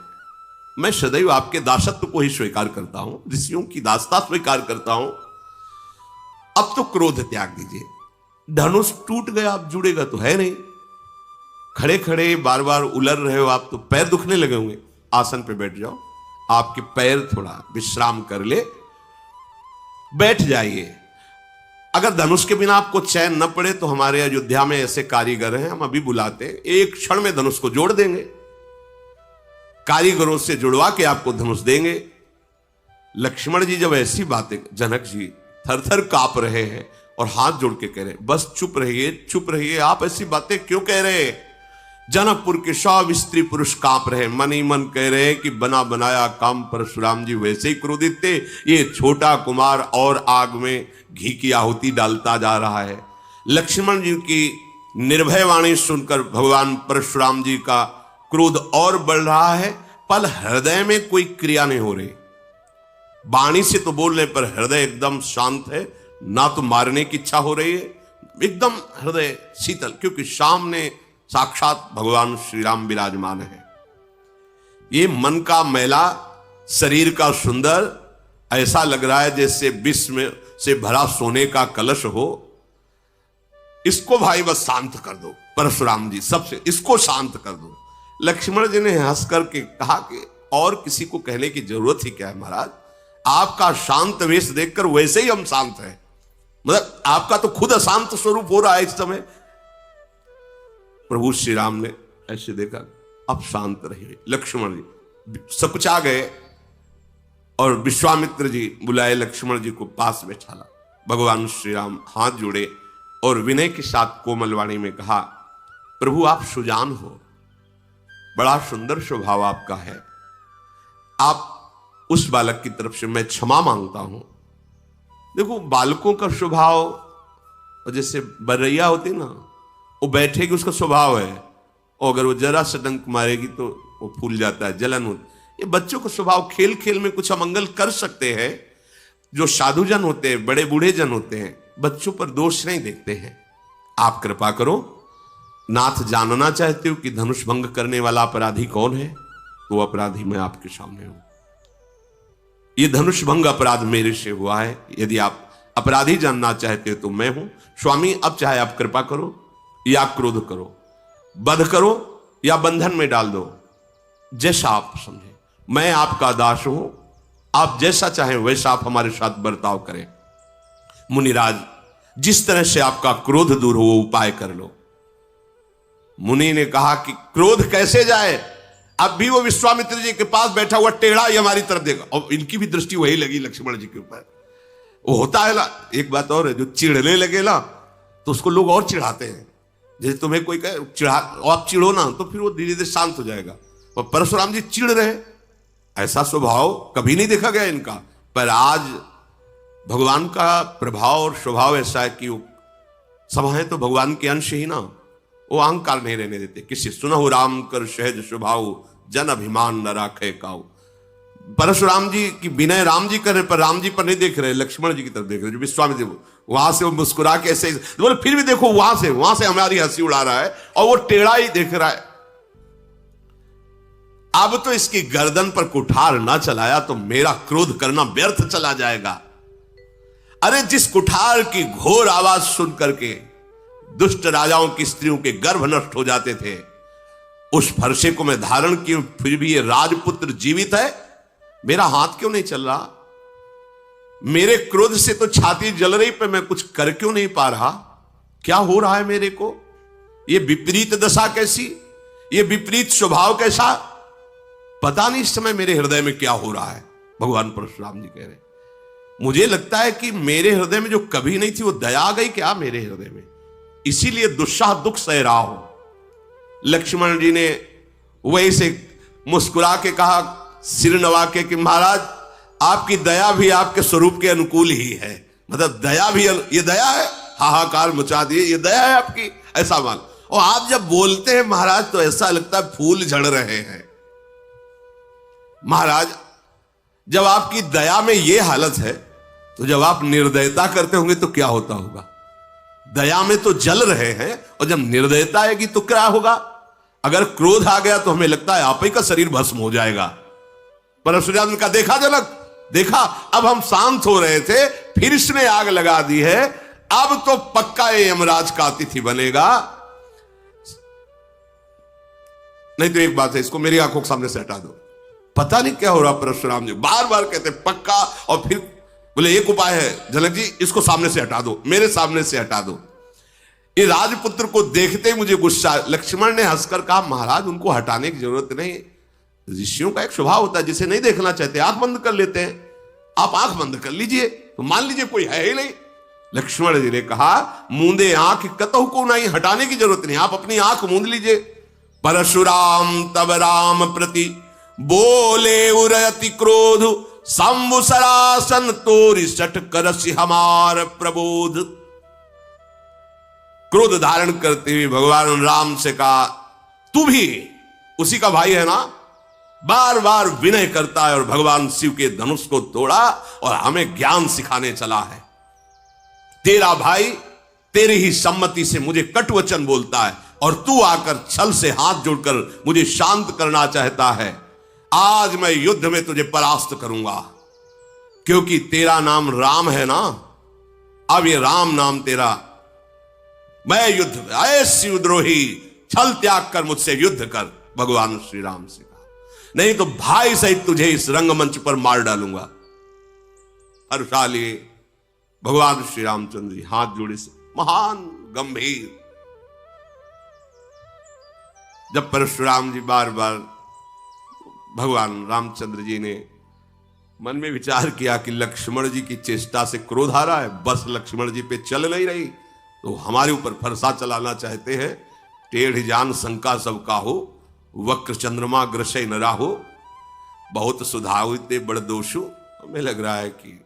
मैं सदैव आपके दासत्व को ही स्वीकार करता हूं, ऋषियों की दासता स्वीकार करता हूं। अब तो क्रोध त्याग दीजिए, धनुष टूट गया, अब जुड़ेगा तो है नहीं, खड़े खड़े बार बार उलर रहे हो आप, तो पैर दुखने लगे होंगे, आसन पे बैठ जाओ, आपके पैर थोड़ा विश्राम कर ले, बैठ जाइए। अगर धनुष के बिना आपको चैन न पड़े तो हमारे अयोध्या में ऐसे कारीगर हैं, हम अभी बुलाते हैं, एक क्षण में धनुष को जोड़ देंगे, कारीगरों से जुड़वा के आपको धनुष देंगे। लक्ष्मण जी जब ऐसी बातें, जनक जी थर थर कांप रहे हैं और हाथ जोड़ के कह रहे हैं, बस चुप रहिए, चुप रहिए, आप ऐसी बातें क्यों कह रहे हैं? जनकपुर के सब स्त्री पुरुष कांप रहे, मन ही मन कह रहे हैं कि बना बनाया काम परशुराम जी वैसे ही क्रोधित थे, ये छोटा कुमार और आग में घी की आहुति डालता जा रहा है। लक्ष्मण जी की निर्भय वाणी सुनकर भगवान परशुराम जी का क्रोध और बढ़ रहा है, पर हृदय में कोई क्रिया नहीं हो रही। वाणी से तो बोलने पर हृदय एकदम शांत है, ना तो मारने की इच्छा हो रही है, एकदम हृदय शीतल, क्योंकि सामने साक्षात भगवान श्री राम विराजमान है। ये मन का मैला, शरीर का सुंदर, ऐसा लग रहा है जैसे विश्व में से भरा सोने का कलश हो। इसको भाई बस शांत कर दो, परशुराम जी सबसे इसको शांत कर दो। लक्ष्मण जी ने हंस करके कहा कि और किसी को कहने की जरूरत ही क्या है महाराज, आपका शांत वेश देखकर वैसे ही हम शांत हैं, मतलब आपका तो खुद अशांत स्वरूप हो रहा है इस समय। प्रभु श्री राम ने ऐसे देखा, अब शांत रहिए। लक्ष्मण जी सकुचा गए और विश्वामित्र जी बुलाए, लक्ष्मण जी को पास बैठाला। भगवान श्री राम हाथ जोड़े और विनय के साथ कोमल वाणी में कहा, प्रभु आप सुजान हो, बड़ा सुंदर स्वभाव आपका है, आप उस बालक की तरफ से मैं क्षमा मांगता हूं। देखो बालकों का स्वभाव जैसे बरैया होती ना, वो बैठेगी उसका स्वभाव है, और अगर वो जरा सा डंक मारेगी तो वो फूल जाता है, जलन होती। ये बच्चों का स्वभाव, खेल खेल में कुछ अमंगल कर सकते हैं। जो साधुजन होते हैं, बड़े बूढ़े जन होते हैं, बच्चों पर दोष नहीं देखते हैं। आप कृपा करो, नाथ जानना चाहते हो कि धनुष भंग करने वाला अपराधी कौन है? तो अपराधी मैं आपके सामने हूं। ये धनुष भंग अपराध मेरे से हुआ है, यदि आप अपराधी जानना चाहते हो तो मैं हूं। स्वामी अब चाहे आप कृपा करो या क्रोध करो, वध करो या बंधन में डाल दो, जैसा आप समझे। मैं आपका दास हूं, आप जैसा चाहें वैसा आप हमारे साथ बर्ताव करें। मुनिराज, जिस तरह से आपका क्रोध दूर हो वो उपाय कर लो। मुनि ने कहा कि क्रोध कैसे जाए? अब भी वो विश्वामित्र जी के पास बैठा हुआ टेढ़ा ही हमारी तरफ देखा, और इनकी भी दृष्टि वही लगी लक्ष्मण जी के ऊपर। वो होता है ना, एक बात और है, जो चिढ़ने लगे ना तो उसको लोग और चिढ़ाते हैं। जैसे तुम्हें कोई कहे चिढ़ा, आप चिढ़ो ना, तो फिर वो धीरे धीरे शांत हो जाएगा। और परशुराम जी चिढ़ रहे, ऐसा स्वभाव कभी नहीं देखा गया इनका। पर आज भगवान का प्रभाव और स्वभाव ऐसा है कि वो सब है तो भगवान के अंश ही ना, वो अहंकार नहीं रहने देते। किसी सुनहु राम कर सहज स्वभाव, जन अभिमान न राखे काऊ। परशुराम जी की विनय राम जी कर रहे, पर राम जी पर नहीं देख रहे, लक्ष्मण जी की तरफ देख रहे। जो विश्वामित्र वहां से वो मुस्कुरा के ऐसे बोले, फिर भी देखो वहां से हमारी हंसी उड़ा रहा है और वो टेढ़ा ही देख रहा है। अब तो इसकी गर्दन पर कुठार ना चलाया तो मेरा क्रोध करना व्यर्थ चला जाएगा। अरे जिस कुठार की घोर आवाज सुन करके दुष्ट राजाओं की स्त्रियों के गर्भ नष्ट हो जाते थे, उस फरसे को मैं धारण किया, फिर भी ये राजपुत्र जीवित है, मेरा हाथ क्यों नहीं चल रहा? मेरे क्रोध से तो छाती जल रही, पर मैं कुछ कर क्यों नहीं पा रहा? क्या हो रहा है मेरे को? ये विपरीत दशा कैसी, ये विपरीत स्वभाव कैसा? पता नहीं इस समय मेरे हृदय में क्या हो रहा है। भगवान परशुराम जी कह रहे, मुझे लगता है कि मेरे हृदय में जो कभी नहीं थी वो दया आ गई क्या मेरे हृदय में, इसीलिए दुस्साह दुख सह रहा हो। लक्ष्मण जी ने वही से मुस्कुरा के कहा, सिर नवा के, कि महाराज आपकी दया भी आपके स्वरूप के अनुकूल ही है। मतलब दया भी, ये दया है, हाहाकार मचा दिए, ये दया है आपकी, ऐसा मान। और आप जब बोलते हैं महाराज तो ऐसा लगता है फूल झड़ रहे हैं। महाराज जब आपकी दया में यह हालत है तो जब आप निर्दयता करते होंगे तो क्या होता होगा? दया में तो जल रहे हैं और जब निर्दयता आएगी तो क्या होगा? अगर क्रोध आ गया तो हमें लगता है आप ही का शरीर भस्म हो जाएगा। परशुराम का देखा जनक, देखा अब हम शांत हो रहे थे, फिर इसने आग लगा दी है, अब तो पक्का ये यमराज का अतिथि बनेगा। नहीं तो एक बात है, इसको मेरी आंखों के सामने से हटा दो। पता नहीं क्या हो रहा, परशुराम जी बार बार कहते पक्का, और फिर बोले एक उपाय है जनक जी, इसको सामने से हटा दो, मेरे सामने से हटा दो। ये राजपुत्र को देखते ही मुझे गुस्सा। लक्ष्मण ने हंसकर कहा, महाराज उनको हटाने की जरूरत नहीं, ऋषियों का एक स्वभाव होता है, जिसे नहीं देखना चाहते आंख बंद कर लेते हैं। आप आंख बंद कर लीजिए तो मान लीजिए कोई है ही नहीं। लक्ष्मण जी ने कहा, मूंदे आंख कतहु को नहीं, हटाने की जरूरत नहीं, आप अपनी आंख मूंद लीजिए। परशुराम तब राम प्रति बोले उरयति क्रोध, संवत्सरासन तोरि सठ करसि हमार प्रबोध। क्रोध धारण करते हुए भगवान राम से कहा, तू भी उसी का भाई है ना? बार बार विनय करता है और भगवान शिव के धनुष को तोड़ा और हमें ज्ञान सिखाने चला है। तेरा भाई तेरी ही सम्मति से मुझे कटुवचन बोलता है और तू आकर छल से हाथ जोड़कर मुझे शांत करना चाहता है। आज मैं युद्ध में तुझे परास्त करूंगा, क्योंकि तेरा नाम राम है ना, अब ये राम नाम तेरा। मैं युद्ध में, अये शिवद्रोही, छल त्याग कर मुझसे युद्ध कर, भगवान श्री राम से कहा, नहीं तो भाई सहित तुझे इस रंगमंच पर मार डालूंगा। हर्षाली भगवान श्री रामचंद्र जी हाथ जोड़े से महान गंभीर। जब परशुराम जी बार बार, भगवान रामचंद्र जी ने मन में विचार किया कि लक्ष्मण जी की चेष्टा से क्रोध आ रहा है, बस लक्ष्मण जी पे चल नहीं रही, तो हमारे ऊपर फरसा चलाना चाहते हैं। टेढ़ जान शंका सबका हो, वक्र चंद्रमा ग्रसय न राहो, बहुत सुधावते बड़ दोषो। हमें लग रहा है कि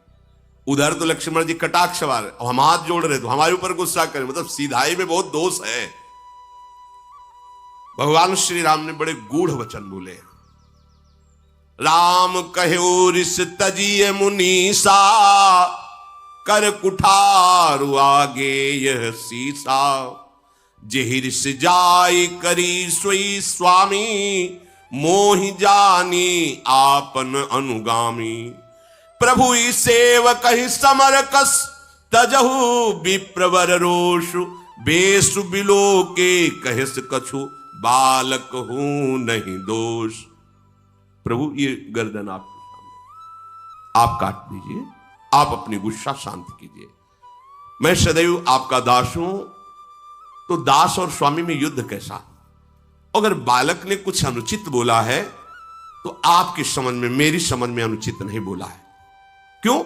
उधर तो लक्ष्मण जी कटाक्ष वाले, हम हाथ जोड़ रहे तो हमारे ऊपर गुस्सा करें, मतलब सीधाई में बहुत दोष है। भगवान श्री राम ने बड़े गूढ़ वचन बोले। राम कहो ऋष तजिय मुनीसा, कर कुठारु आगे यह सीसा। जेहि ऋष जाय करी सोई स्वामी, मोहि जानी आपन अनुगामी। प्रभु सेवक ही समरकस, तजहु विप्रवर रोषु। बेसु बिलो के कहस कछु, बालक हूं नहीं दोष। प्रभु ये गर्दन आपके सामने, आप काट दीजिए, आप अपनी गुस्सा शांत कीजिए। मैं सदैव आपका दास हूं, तो दास और स्वामी में युद्ध कैसा? अगर बालक ने कुछ अनुचित बोला है तो आपकी समझ में, मेरी समझ में अनुचित नहीं बोला है। क्यों?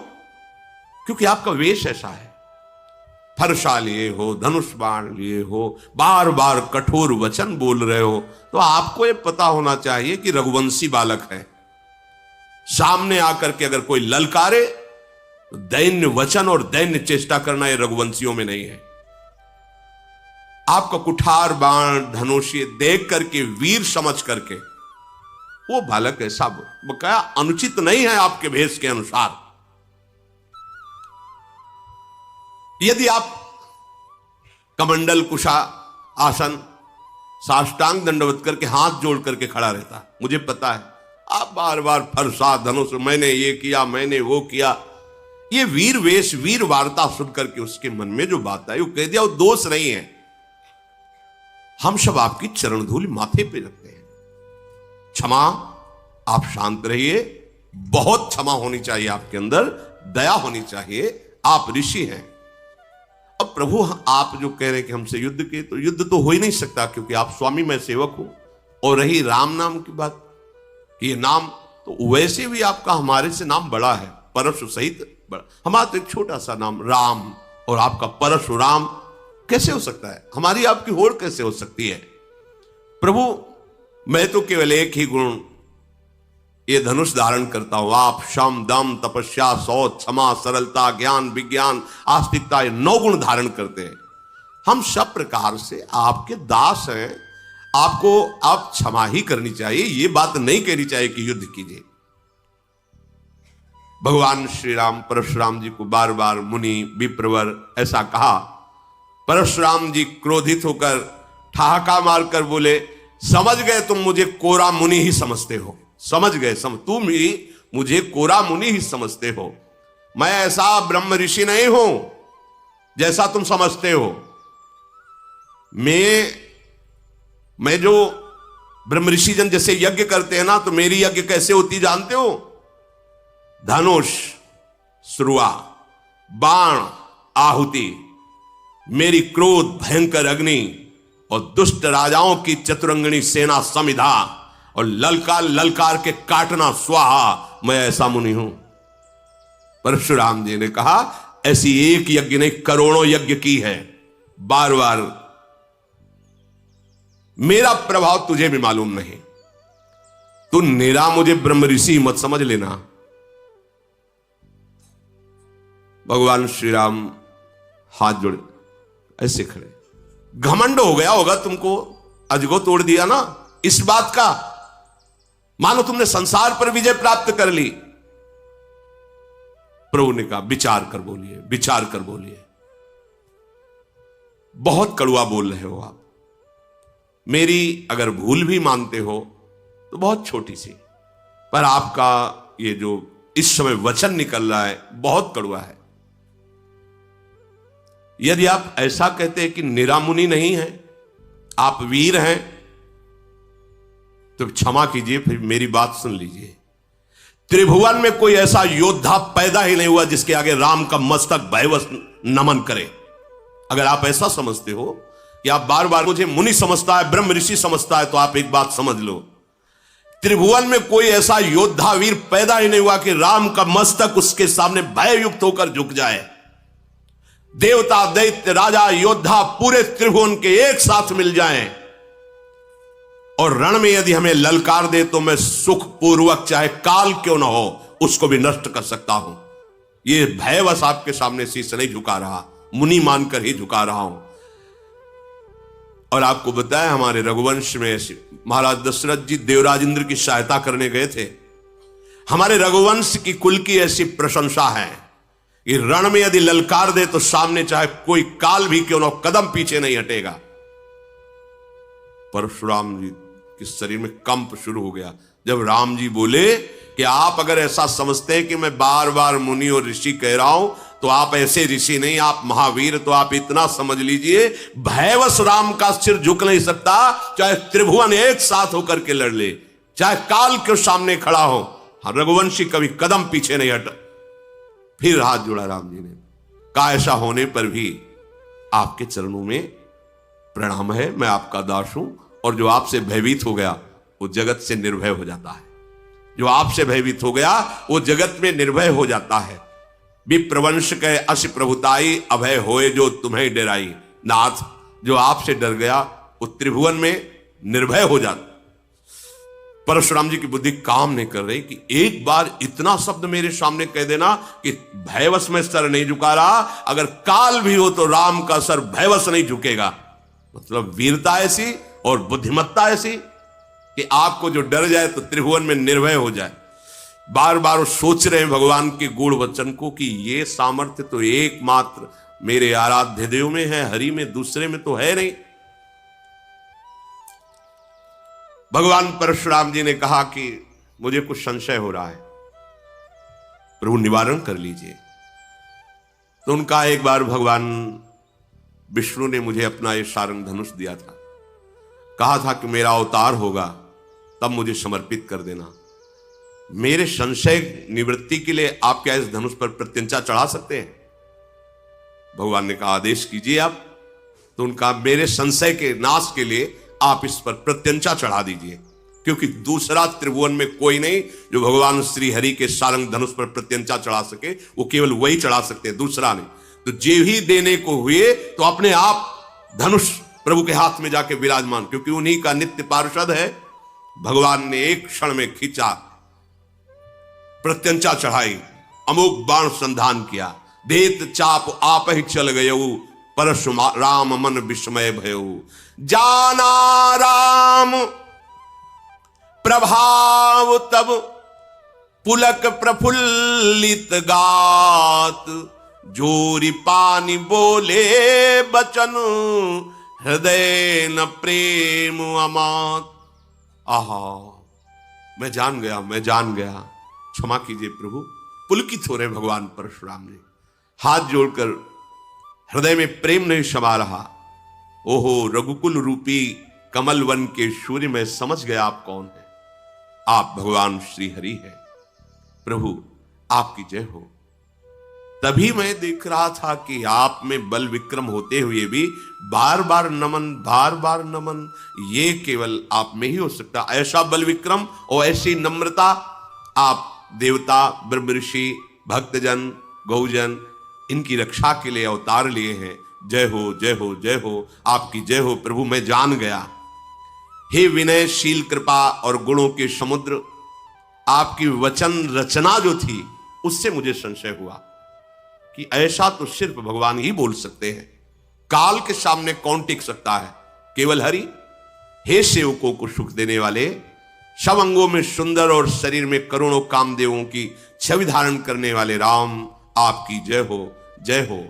क्योंकि आपका वेश ऐसा है। फरसा लिए हो, धनुष बाण लिए हो, बार बार कठोर वचन बोल रहे हो, तो आपको यह पता होना चाहिए कि रघुवंशी बालक है। सामने आकर के अगर कोई ललकारे तो दैन्य वचन और दैन्य चेष्टा करना यह रघुवंशियों में नहीं है। आपका कुठार बाण धनुष ये देख करके, वीर समझ करके वो बालक ऐसा बकाया अनुचित नहीं है आपके भेष के अनुसार। यदि आप कमंडल कुशा आसन साष्टांग दंडवत करके हाथ जोड़ करके खड़ा रहता, मुझे पता है आप बार बार फरसा धनुष, मैंने ये किया, मैंने वो किया, ये वीर वेश वीर वार्ता सुन करके उसके मन में जो बात आई वो कह दिया, वो दोष नहीं है। हम सब आपकी चरण धूल माथे पे रखते हैं। क्षमा, आप शांत रहिए, बहुत क्षमा होनी चाहिए आपके अंदर, दया होनी चाहिए, आप ऋषि हैं। अब प्रभु आप जो कह रहे हैं कि हमसे युद्ध के, तो युद्ध तो हो ही नहीं सकता क्योंकि आप स्वामी मैं सेवक हूं। और रही राम नाम की बात, ये नाम तो वैसे भी आपका हमारे से नाम बड़ा है, परशु सहित बड़ा। हमारा तो एक छोटा सा नाम राम और आपका परशुराम कैसे हो सकता है? हमारी आपकी होड़ कैसे हो सकती है? प्रभु मैं तो केवल एक ही गुण ये धनुष धारण करता हूं, आप शम दम तपस्या शौच क्षमा सरलता ज्ञान विज्ञान आस्तिकता, ये 9 गुण धारण करते हैं। हम सब प्रकार से आपके दास हैं, आपको आप क्षमा ही करनी चाहिए, ये बात नहीं कहनी चाहिए कि युद्ध कीजिए। भगवान श्री राम परशुराम जी को बार बार मुनि विप्रवर ऐसा कहा। परशुराम जी क्रोधित होकर ठहाका मारकर बोले, समझ गए तुम मुझे कोरा मुनि ही समझते हो, समझ गए, तुम ही मुझे कोरा मुनि ही समझते हो। मैं ऐसा ब्रह्म ऋषि नहीं हूं जैसा तुम समझते हो। मैं जो ब्रह्म ऋषि जन जैसे यज्ञ करते हैं ना, तो मेरी यज्ञ कैसे होती जानते हो? धनुष श्रुआ बाण आहुति, मेरी क्रोध भयंकर अग्नि और दुष्ट राजाओं की चतुरंगणी सेना समिधा और ललकार ललकार के काटना स्वाहा, मैं ऐसा मुनि हूं। परशुराम जी ने कहा ऐसी एक यज्ञ ने करोड़ों यज्ञ की है, बार बार मेरा प्रभाव तुझे भी मालूम नहीं, तू निरा मुझे ब्रह्म ऋषि मत समझ लेना। भगवान श्री राम हाथ जोड़े ऐसे खड़े, घमंड हो गया होगा तुमको, अजगो तोड़ दिया ना इस बात का, मानो तुमने संसार पर विजय प्राप्त कर ली। प्रभु ने कहा विचार कर बोलिए, विचार कर बोलिए, बहुत कड़वा बोल रहे हो आप। मेरी अगर भूल भी मानते हो तो बहुत छोटी सी, पर आपका ये जो इस समय वचन निकल रहा है बहुत कड़वा है। यदि आप ऐसा कहते हैं कि निरामुनि नहीं है, आप वीर हैं, तो क्षमा कीजिए, फिर मेरी बात सुन लीजिए। त्रिभुवन में कोई ऐसा योद्धा पैदा ही नहीं हुआ जिसके आगे राम का मस्तक भयवश नमन करे। अगर आप ऐसा समझते हो कि आप बार बार मुझे मुनि समझता है, ब्रह्म ऋषि समझता है, तो आप एक बात समझ लो, त्रिभुवन में कोई ऐसा योद्धा वीर पैदा ही नहीं हुआ कि राम का मस्तक उसके सामने भययुक्त होकर झुक जाए। देवता दैत्य राजा योद्धा पूरे त्रिभुवन के एक साथ मिल जाएं और रण में यदि हमें ललकार दे तो मैं सुखपूर्वक चाहे काल क्यों ना हो उसको भी नष्ट कर सकता हूं। ये भयवश आपके सामने शीश नहीं झुका रहा, मुनि मानकर ही झुका रहा हूं। और आपको बताया हमारे रघुवंश में महाराज दशरथ जी देवराज इंद्र की सहायता करने गए थे। हमारे रघुवंश की कुल की ऐसी प्रशंसा है कि रण में यदि ललकार दे तो सामने चाहे कोई काल भी क्यों ना कदम पीछे नहीं हटेगा। परशुराम जी के शरीर में कंप शुरू हो गया जब राम जी बोले कि आप अगर ऐसा समझते हैं कि मैं बार बार मुनि और ऋषि कह रहा हूं तो आप ऐसे ऋषि नहीं, आप महावीर। तो आप इतना समझ लीजिए, भयवश राम का सिर झुक नहीं सकता, चाहे त्रिभुवन एक साथ होकर के लड़ ले, चाहे काल के सामने खड़ा हो, रघुवंशी कभी कदम पीछे नहीं हटा। फिर हाथ जोड़ा राम जी ने, कहा ऐसा होने पर भी आपके चरणों में प्रणाम है, मैं आपका दास हूं। और जो आपसे भयभीत हो गया वो जगत से निर्भय हो जाता है, जो आपसे भयभीत हो गया वो जगत में निर्भय हो जाता है। विप्रवंश के अस प्रभुताई अभय होए जो तुम्हें डराई। नाथ जो आपसे डर गया वो त्रिभुवन में निर्भय हो जाता। परशुराम जी की बुद्धि काम नहीं कर रही कि एक बार इतना शब्द मेरे सामने कह देना कि भयवश में सर नहीं झुका रहा, अगर काल भी हो तो राम का सर भयवश नहीं झुकेगा। मतलब वीरता ऐसी और बुद्धिमत्ता ऐसी कि आपको जो डर जाए तो त्रिभुवन में निर्भय हो जाए। बार बार सोच रहे हैं भगवान के गूढ़ वचन को कि ये सामर्थ्य तो एकमात्र मेरे आराध्य देव में है, हरि में, दूसरे में तो है नहीं। भगवान परशुराम जी ने कहा कि मुझे कुछ संशय हो रहा है, प्रभु निवारण कर लीजिए। तो उनका एक बार भगवान विष्णु ने मुझे अपना ये सारंग धनुष दिया था, कहा था कि मेरा अवतार होगा तब मुझे समर्पित कर देना। मेरे संशय निवृत्ति के लिए आप क्या इस धनुष पर प्रत्यंचा चढ़ा सकते हैं? भगवान ने कहा आदेश कीजिए आप। तो उनका मेरे संशय के नाश के लिए आप इस पर प्रत्यंचा चढ़ा दीजिए, क्योंकि दूसरा त्रिभुवन में कोई नहीं जो भगवान श्री हरि के सारंग धनुष पर प्रत्यंचा चढ़ा सके, वो केवल वही चढ़ा सकते हैं, दूसरा नहीं। तो जे ही देने को हुए तो अपने आप धनुष प्रभु के हाथ में जाके विराजमान, क्योंकि उन्हीं का नित्य पार्षद है। भगवान ने एक क्षण में खींचा, प्रत्यंचा चढ़ाई, अमोघ बाण संधान किया, देत चाप आप ही चल गयऊ, परशुराम मन विस्मय भयऊ। जाना राम प्रभाव तब पुलक प्रफुल्लित गात, जोरी पानी बोले बचन, हृदय न प्रेम अमात। आहा, मैं जान गया, मैं जान गया, क्षमा कीजिए प्रभु। पुलकित हो रहे भगवान परशुराम ने, हाथ जोड़कर हृदय में प्रेम नहीं समा रहा। ओहो रघुकुल रूपी कमल वन के सूर्य में समझ गया आप कौन है। आप भगवान श्री हरि है। प्रभु आपकी जय हो। तभी मैं देख रहा था कि आप में बल विक्रम होते हुए भी बार बार नमन, ये केवल आप में ही हो सकता। ऐसा बल विक्रम और ऐसी नम्रता आप देवता, ब्रह्म ऋषि, भक्तजन, गौजन, इनकी रक्षा के लिए अवतार लिए हैं। जय हो, जय हो, जय हो, आपकी जय हो प्रभु। मैं जान गया, हे विनयशील कृपा और गुणों के समुद्र, आपकी वचन रचना जो थी उससे मुझे संशय हुआ कि ऐसा तो सिर्फ भगवान ही बोल सकते हैं। काल के सामने कौन टिक सकता है? केवल हरि। हे सेवकों को सुख देने वाले, सब अंगों में सुंदर और शरीर में करोड़ों कामदेवों की छवि धारण करने वाले राम, आपकी जय हो, जय हो।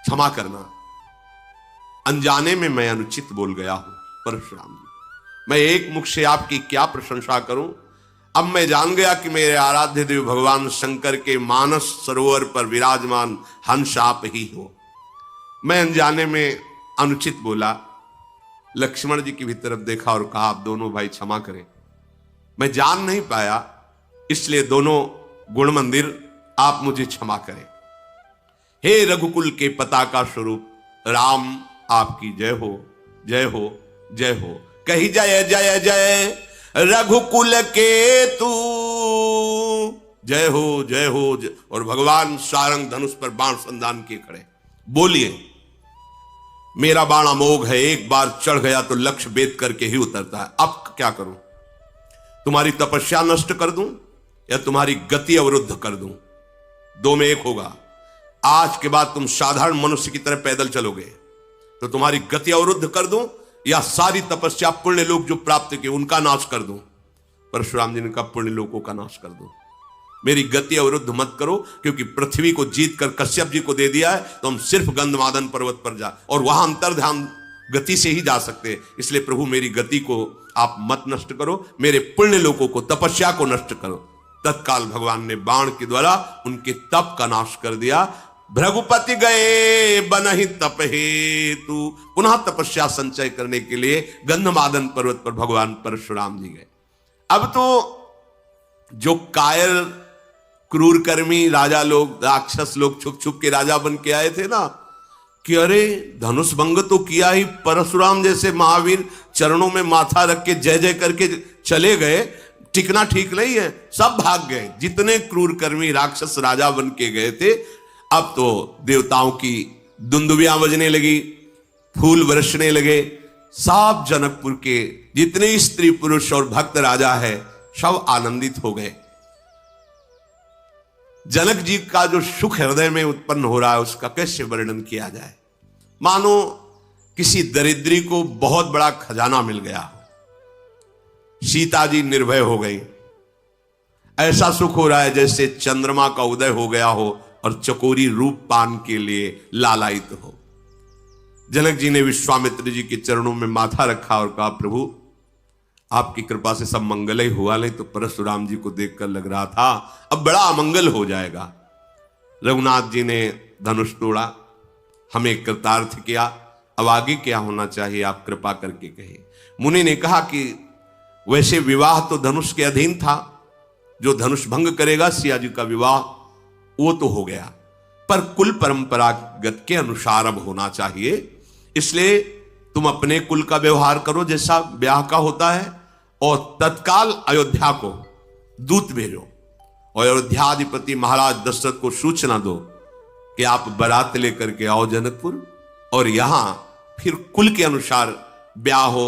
क्षमा करना, अनजाने में मैं अनुचित बोल गया हूं परशुराम जी। मैं एक मुख से आपकी क्या प्रशंसा करूं। अब मैं जान गया कि मेरे आराध्य देव भगवान शंकर के मानस सरोवर पर विराजमान हंस आप ही हो। मैं अनजाने में अनुचित बोला। लक्ष्मण जी की भी तरफ देखा और कहा आप दोनों भाई क्षमा करें, मैं जान नहीं पाया, इसलिए दोनों गुण मंदिर आप मुझे क्षमा करें। हे रघुकुल के पताका स्वरूप राम, आपकी जय हो, जय हो, जय हो। कही जय जय जय रघुकुल के तू, जय हो, जय हो, जय। और भगवान सारंग धनुष पर बाण संधान किए खड़े। बोलिए, मेरा बाण अमोघ है, एक बार चढ़ गया तो लक्ष्य भेद करके ही उतरता है। अब क्या करूं? तुम्हारी तपस्या नष्ट कर दूं या तुम्हारी गति अवरुद्ध कर दूं? दो में एक होगा। आज के बाद तुम साधारण मनुष्य की तरह पैदल चलोगे तो तुम्हारी गति अवरुद्ध कर दूं, या सारी तपस्या पुण्य लोक जो प्राप्त किए उनका नाश कर दूं? परशुराम जी ने कहा पुण्य लोकों का नाश कर दूं, मेरी गति अवरुद्ध मत करो, क्योंकि पृथ्वी को जीत कर कश्यप जी को दे दिया है तो हम सिर्फ गंधमादन पर्वत पर जा, और वहां अंतर्ध्यान गति से ही जा सकते हैं। इसलिए प्रभु मेरी गति को आप मत नष्ट करो, मेरे पुण्य लोकों को, तपस्या को नष्ट करो। तत्काल भगवान ने बाण के द्वारा उनके तप का नाश कर दिया। भृगुपति गए बनहि तप हेतु, पुनः तपस्या संचय करने के लिए गंधमादन पर्वत पर भगवान परशुराम जी गए। अब तो जो कायर क्रूरकर्मी राजा लोग, राक्षस लोग छुप छुप के राजा बन के आए थे ना, कि अरे धनुष भंग तो किया ही, परशुराम जैसे महावीर चरणों में माथा रख के जय जय करके चले गए, टिकना ठीक नहीं है, सब भाग गए। जितने क्रूरकर्मी राक्षस राजा बन के गए थे, अब तो देवताओं की दुंदुबियां बजने लगी, फूल बरसने लगे। सब जनकपुर के जितने स्त्री पुरुष और भक्त राजा है सब आनंदित हो गए। जनक जी का जो सुख हृदय में उत्पन्न हो रहा है उसका कैसे वर्णन किया जाए। मानो किसी दरिद्री को बहुत बड़ा खजाना मिल गया हो। सीता जी निर्भय हो गई। ऐसा सुख हो रहा है जैसे चंद्रमा का उदय हो गया हो और चकोरी रूप पान के लिए लालायित हो। जनक जी ने विश्वामित्र जी के चरणों में माथा रखा और कहा, प्रभु आपकी कृपा से सब मंगल ही हुआ, नहीं तो परशुराम जी को देखकर लग रहा था अब बड़ा अमंगल हो जाएगा। रघुनाथ जी ने धनुष तोड़ा, हमें कृतार्थ किया, अब आगे क्या होना चाहिए आप कृपा करके कहिए। मुनि ने कहा कि वैसे विवाह तो धनुष के अधीन था, जो धनुष भंग करेगा सिया जी का विवाह वो तो हो गया, पर कुल परंपरागत के अनुसार अब होना चाहिए, इसलिए तुम अपने कुल का व्यवहार करो जैसा ब्याह का होता है, और तत्काल अयोध्या को दूत भेजो और अयोध्याधिपति महाराज दशरथ को सूचना दो कि आप बारात लेकर के आओ जनकपुर, और यहां फिर कुल के अनुसार ब्याह हो,